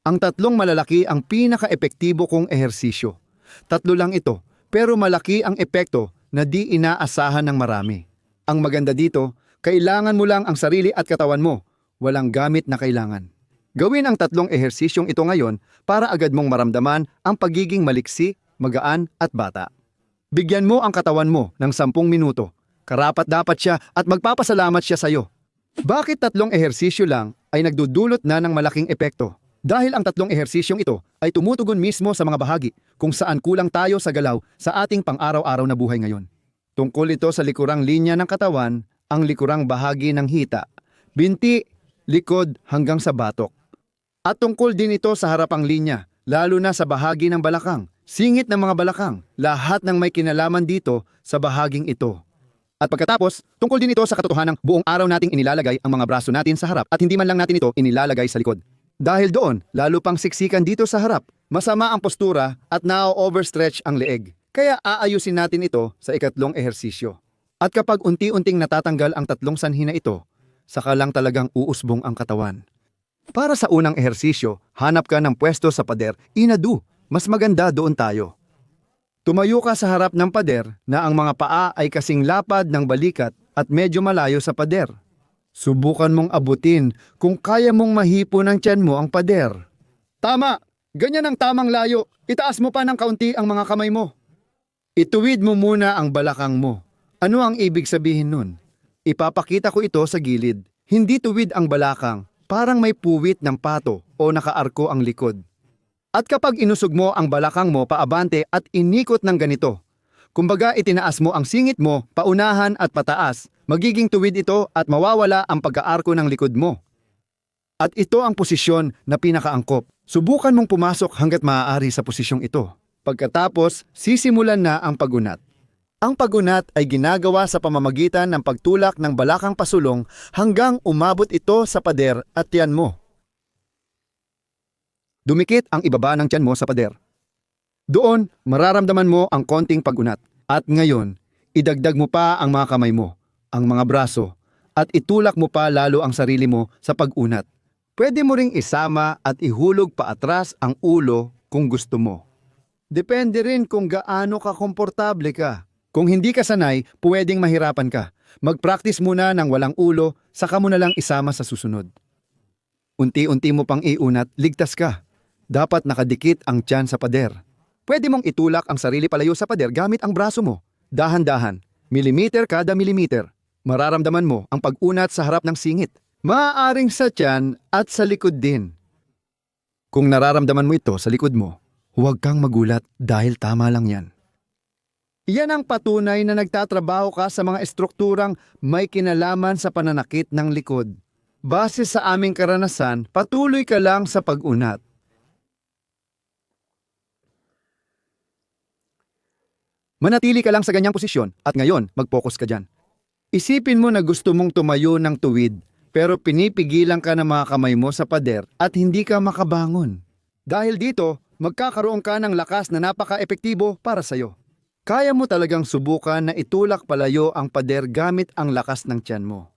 Ang tatlong malalaki ang pinaka-epektibo kong ehersisyo. Tatlo lang ito, pero malaki ang epekto na di inaasahan ng marami. Ang maganda dito, kailangan mo lang ang sarili at katawan mo, walang gamit na kailangan. Gawin ang tatlong ehersisyong ito ngayon para agad mong maramdaman ang pagiging maliksi, magaan at bata. Bigyan mo ang katawan mo ng 10 minuto. Karapat-dapat siya at magpapasalamat siya sa'yo. Bakit tatlong ehersisyo lang ay nagdudulot na ng malaking epekto? Dahil ang tatlong ehersisyong ito ay tumutugon mismo sa mga bahagi kung saan kulang tayo sa galaw sa ating pang-araw-araw na buhay ngayon. Tungkol ito sa likurang linya ng katawan, ang likurang bahagi ng hita, binti, likod hanggang sa batok. At tungkol din ito sa harapang linya, lalo na sa bahagi ng balakang, singit ng mga balakang, lahat ng may kinalaman dito sa bahaging ito. At pagkatapos, tungkol din ito sa katotohanang buong araw nating inilalagay ang mga braso natin sa harap at hindi man lang natin ito inilalagay sa likod. Dahil doon, lalo pang siksikan dito sa harap, masama ang postura at na-overstretch ang leeg. Kaya aayusin natin ito sa ikatlong ehersisyo. At kapag unti-unting natatanggal ang tatlong sanhi na ito, saka lang talagang uusbong ang katawan. Para sa unang ehersisyo, hanap ka ng pwesto sa pader, inadu, mas maganda doon tayo. Tumayo ka sa harap ng pader na ang mga paa ay kasing lapad ng balikat at medyo malayo sa pader. Subukan mong abutin kung kaya mong mahipo ng tiyan mo ang pader. Tama! Ganyan ang tamang layo. Itaas mo pa ng kaunti ang mga kamay mo. Ituwid mo muna ang balakang mo. Ano ang ibig sabihin nun? Ipapakita ko ito sa gilid. Hindi tuwid ang balakang, parang may puwit ng pato o nakaarko ang likod. At kapag inusog mo ang balakang mo paabante at inikot ng ganito, kumbaga itinaas mo ang singit mo paunahan at pataas, magiging tuwid ito at mawawala ang pagkaarko ng likod mo. At ito ang posisyon na pinakaangkop. Subukan mong pumasok hanggat maaari sa posisyong ito. Pagkatapos, sisimulan na ang pagunat. Ang pagunat ay ginagawa sa pamamagitan ng pagtulak ng balakang pasulong hanggang umabot ito sa pader at tiyan mo. Dumikit ang ibaba ng tiyan mo sa pader. Doon, mararamdaman mo ang konting pagunat. At ngayon, idagdag mo pa ang mga kamay mo, ang mga braso, at itulak mo pa lalo ang sarili mo sa pag-unat. Pwede mo ring isama at ihulog pa atras ang ulo kung gusto mo. Depende rin kung gaano ka komportable ka. Kung hindi ka sanay, pwedeng mahirapan ka. Mag-practice muna ng walang ulo, saka mo na lang isama sa susunod. Unti-unti mo pang iunat, ligtas ka. Dapat nakadikit ang tiyan sa pader. Pwede mong itulak ang sarili palayo sa pader gamit ang braso mo. Dahan-dahan, milimeter kada milimeter. Mararamdaman mo ang pag-unat sa harap ng singit. Maaaring sa tiyan at sa likod din. Kung nararamdaman mo ito sa likod mo, huwag kang magulat dahil tama lang yan. Iyan ang patunay na nagtatrabaho ka sa mga estrukturang may kinalaman sa pananakit ng likod. Base sa aming karanasan, patuloy ka lang sa pag-unat. Manatili ka lang sa ganyang posisyon at ngayon mag-focus ka dyan. Isipin mo na gusto mong tumayo ng tuwid pero pinipigilan ka ng mga kamay mo sa pader at hindi ka makabangon. Dahil dito, magkakaroon ka ng lakas na napaka-epektibo para sa'yo. Kaya mo talagang subukan na itulak palayo ang pader gamit ang lakas ng tiyan mo.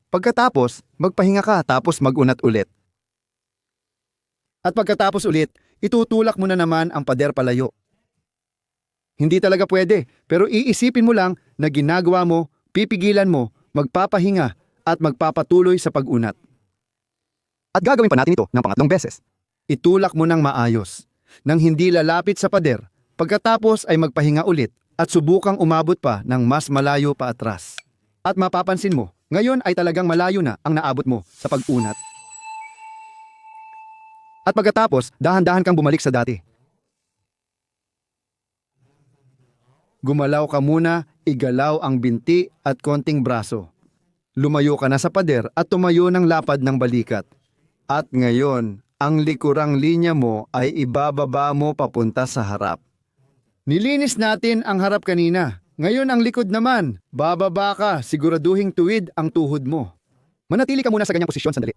Pagkatapos, magpahinga ka tapos mag-unat ulit. At pagkatapos ulit, itutulak mo na naman ang pader palayo. Hindi talaga pwede, pero iisipin mo lang na ginagawa mo, pipigilan mo, magpapahinga at magpapatuloy sa pag-unat. At gagawin pa natin ito ng pangatlong beses. Itulak mo ng maayos, nang hindi lalapit sa pader. Pagkatapos ay magpahinga ulit at subukang umabot pa ng mas malayo pa atras. At mapapansin mo, ngayon ay talagang malayo na ang naabot mo sa pag-unat. At pagkatapos, dahan-dahan kang bumalik sa dati. Gumalaw ka muna, igalaw ang binti at konting braso. Lumayo ka na sa pader at tumayo ng lapad ng balikat. At ngayon, ang likurang linya mo ay ibababa mo papunta sa harap. Nilinis natin ang harap kanina. Ngayon ang likod naman. Bababa ka, siguraduhing tuwid ang tuhod mo. Manatili ka muna sa ganyang posisyon sandali.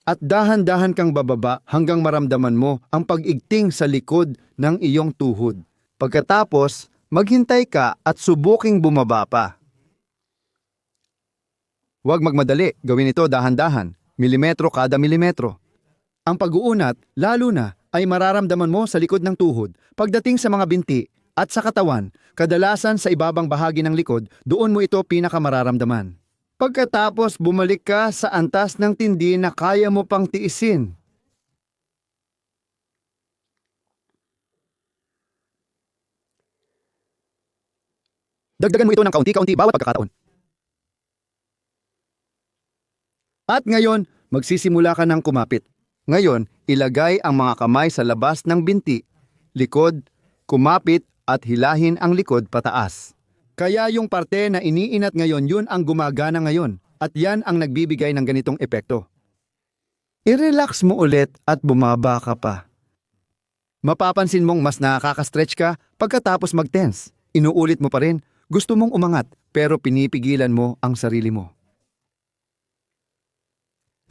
At dahan-dahan kang bababa hanggang maramdaman mo ang pag-igting sa likod ng iyong tuhod. Pagkatapos, maghintay ka at subuking bumaba pa. Huwag magmadali, gawin ito dahan-dahan, milimetro kada milimetro. Ang pag-uunat, lalo na, ay mararamdaman mo sa likod ng tuhod, pagdating sa mga binti, at sa katawan, kadalasan sa ibabang bahagi ng likod, doon mo ito pinakamararamdaman. Pagkatapos bumalik ka sa antas ng tindi na kaya mo pang tiisin. Dagdagan mo ito ng kaunti-kaunti bawat pagkakataon. At ngayon, magsisimula ka ng kumapit. Ngayon, ilagay ang mga kamay sa labas ng binti, likod, kumapit at hilahin ang likod pataas. Kaya yung parte na iniinat ngayon, yun ang gumagana ngayon at yan ang nagbibigay ng ganitong epekto. I-relax mo ulit at bumaba ka pa. Mapapansin mong mas nakaka-stretch ka pagkatapos mag-tense. Inuulit mo pa rin, gusto mong umangat pero pinipigilan mo ang sarili mo.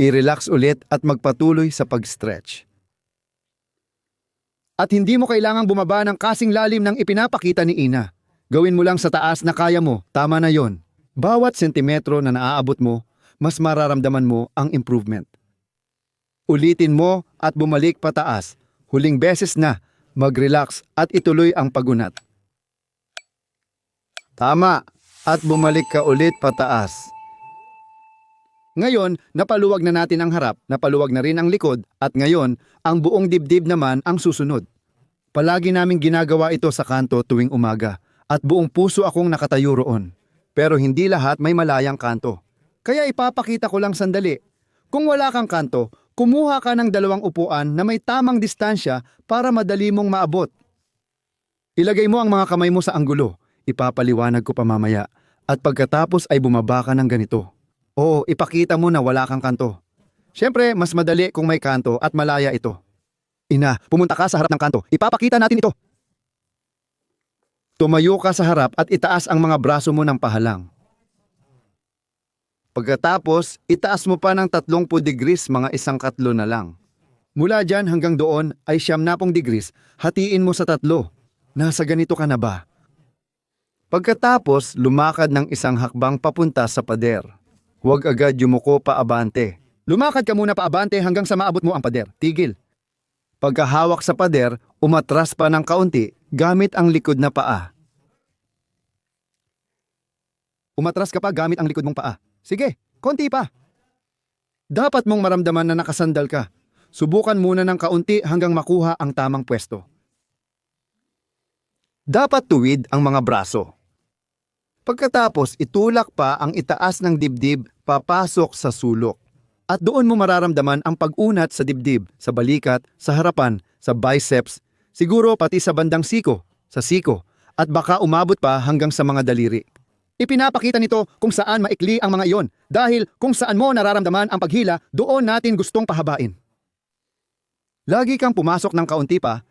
I-relax ulit at magpatuloy sa pag-stretch. At hindi mo kailangang bumaba ng kasing lalim ng ipinapakita ni Ina. Gawin mo lang sa taas na kaya mo, tama na yon. Bawat sentimetro na naaabot mo, mas mararamdaman mo ang improvement. Ulitin mo at bumalik pataas. Huling beses na, mag-relax at ituloy ang pagunat. Tama, at bumalik ka ulit pataas. Ngayon, napaluwag na natin ang harap, napaluwag na rin ang likod, at ngayon, ang buong dibdib naman ang susunod. Palagi naming ginagawa ito sa kanto tuwing umaga, at buong puso akong nakatayo roon. Pero hindi lahat may malayang kanto. Kaya ipapakita ko lang sandali. Kung wala kang kanto, kumuha ka ng 2 upuan na may tamang distansya para madali mong maabot. Ilagay mo ang mga kamay mo sa anggulo. Ipapaliwanag ko pa mamaya. At pagkatapos ay bumaba ka ng ganito. Oo, ipakita mo na wala kang kanto. Siyempre, mas madali kung may kanto at malaya ito. Ina, pumunta ka sa harap ng kanto. Ipapakita natin ito. Tumayo ka sa harap at itaas ang mga braso mo ng pahalang. Pagkatapos, itaas mo pa ng 30 degrees mga 1 katlo na lang. Mula dyan hanggang doon ay 90 degrees, hatiin mo sa 3. Nasa ganito ka na ba? Pagkatapos, lumakad ng 1 hakbang papunta sa pader. Huwag agad yumuko pa abante. Lumakad ka muna pa abante hanggang sa maabot mo ang pader. Tigil. Pagkahawak sa pader, umatras pa ng kaunti gamit ang likod na paa. Umatras ka pa gamit ang likod mong paa. Sige, konti pa. Dapat mong maramdaman na nakasandal ka. Subukan muna ng kaunti hanggang makuha ang tamang pwesto. Dapat tuwid ang mga braso. Pagkatapos, itulak pa ang itaas ng dibdib papasok sa sulok. At doon mo mararamdaman ang pag-unat sa dibdib, sa balikat, sa harapan, sa biceps, siguro pati sa bandang siko, sa siko, at baka umabot pa hanggang sa mga daliri. Ipinapakita nito kung saan maikli ang mga iyon dahil kung saan mo nararamdaman ang paghila, doon natin gustong pahabain. Lagi kang pumasok ng kaunti pa.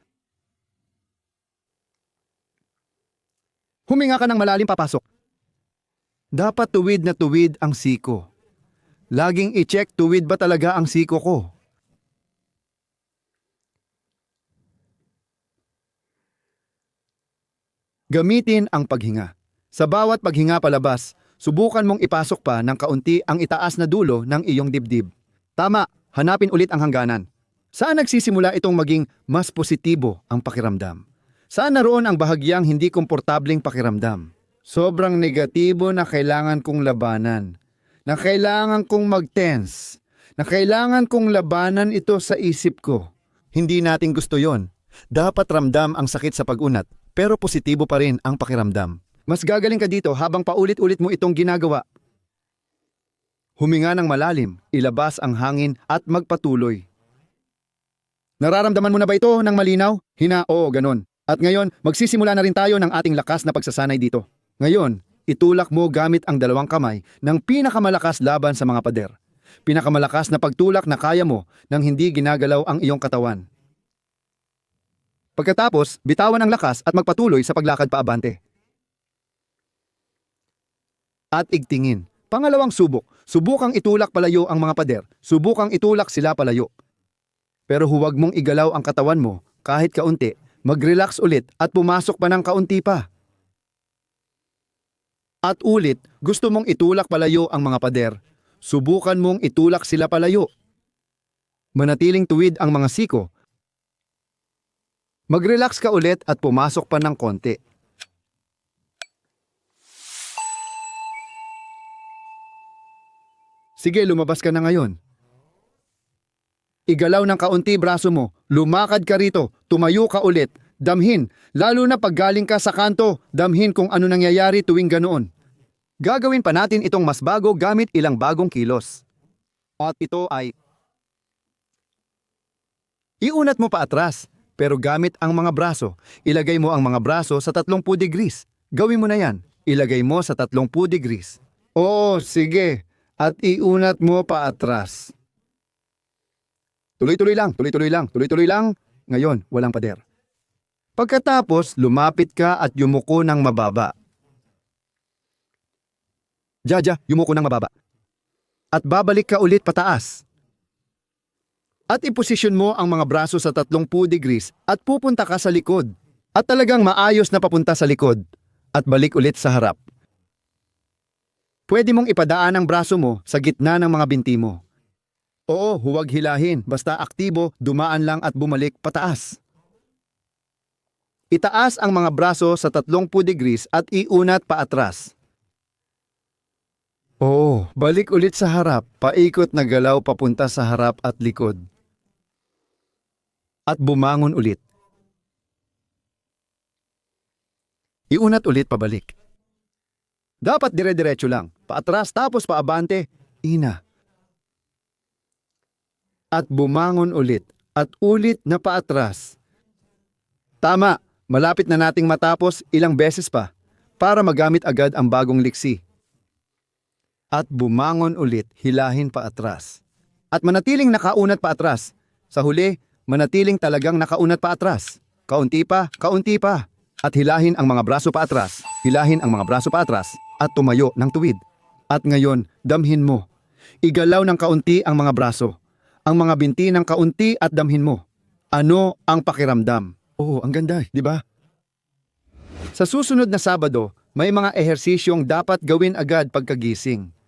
Huminga ka ng malalim papasok. Dapat tuwid na tuwid ang siko. Laging i-check tuwid ba talaga ang siko ko. Gamitin ang paghinga. Sa bawat paghinga palabas, subukan mong ipasok pa ng kaunti ang itaas na dulo ng iyong dibdib. Tama, hanapin ulit ang hangganan. Saan nagsisimula itong maging mas positibo ang pakiramdam? Saan naroon ang bahagyang hindi komportabling pakiramdam? Sobrang negatibo na kailangan kong labanan. Na kailangan kong mag-tense. Na kailangan kong labanan ito sa isip ko. Hindi natin gusto yon. Dapat ramdam ang sakit sa pag-unat, pero positibo pa rin ang pakiramdam. Mas gagaling ka dito habang paulit-ulit mo itong ginagawa. Huminga ng malalim, ilabas ang hangin at magpatuloy. Nararamdaman mo na ba ito ng malinaw? Hina, oo, ganon. At ngayon, magsisimula na rin tayo ng ating lakas na pagsasanay dito. Ngayon, itulak mo gamit ang 2 kamay ng pinakamalakas laban sa mga pader. Pinakamalakas na pagtulak na kaya mo nang hindi ginagalaw ang iyong katawan. Pagkatapos, bitawan ang lakas at magpatuloy sa paglakad paabante. At igtingin. Pangalawang subok, subukang itulak palayo ang mga pader. Subukang itulak sila palayo. Pero huwag mong igalaw ang katawan mo kahit kaunti. Mag-relax ulit at pumasok pa ng kaunti pa. At ulit, gusto mong itulak palayo ang mga pader. Subukan mong itulak sila palayo. Manatiling tuwid ang mga siko. Mag-relax ka ulit at pumasok pa ng konti. Sige, lumabas ka na ngayon. Igalaw ng kaunti braso mo, lumakad ka rito, tumayo ka ulit, damhin, lalo na pag galing ka sa kanto, damhin kung ano nangyayari tuwing ganoon. Gagawin pa natin itong mas bago gamit ilang bagong kilos. At ito ay iunat mo pa atras, pero gamit ang mga braso. Ilagay mo ang mga braso sa 30 degrees. Gawin mo na yan. Ilagay mo sa 30 degrees. Oo, sige. At iunat mo pa atras. Tuloy-tuloy lang, tuloy-tuloy lang, tuloy-tuloy lang. Ngayon, walang pader. Pagkatapos, lumapit ka at yumuko ng mababa. Jaja, yumuko ng mababa. At babalik ka ulit pataas. At iposisyon mo ang mga braso sa 30 degrees at pupunta ka sa likod. At talagang maayos na papunta sa likod. At balik ulit sa harap. Pwede mong ipadaan ang braso mo sa gitna ng mga binti mo. Oo, huwag hilahin. Basta aktibo, dumaan lang at bumalik pataas. Itaas ang mga braso sa 30 degrees at iunat pa atras. Oo, balik ulit sa harap. Paikot na galaw papunta sa harap at likod. At bumangon ulit. Iunat ulit pabalik. Dapat dire-diretso lang. Paatras tapos paabante. Ina. At bumangon ulit. At ulit na paatras. Tama. Malapit na nating matapos ilang beses pa para magamit agad ang bagong liksi. At bumangon ulit. Hilahin paatras. At manatiling nakaunat paatras. Sa huli, manatiling talagang nakaunat paatras. Kaunti pa, kaunti pa. At hilahin ang mga braso paatras. Hilahin ang mga braso paatras. At tumayo ng tuwid. At ngayon, damhin mo. Igalaw ng kaunti ang mga braso. Ang mga binti ng kaunti at damhin mo. Ano ang pakiramdam? Oo, ang ganda, di ba? Sa susunod na Sabado, may mga ehersisyong dapat gawin agad pagkagising.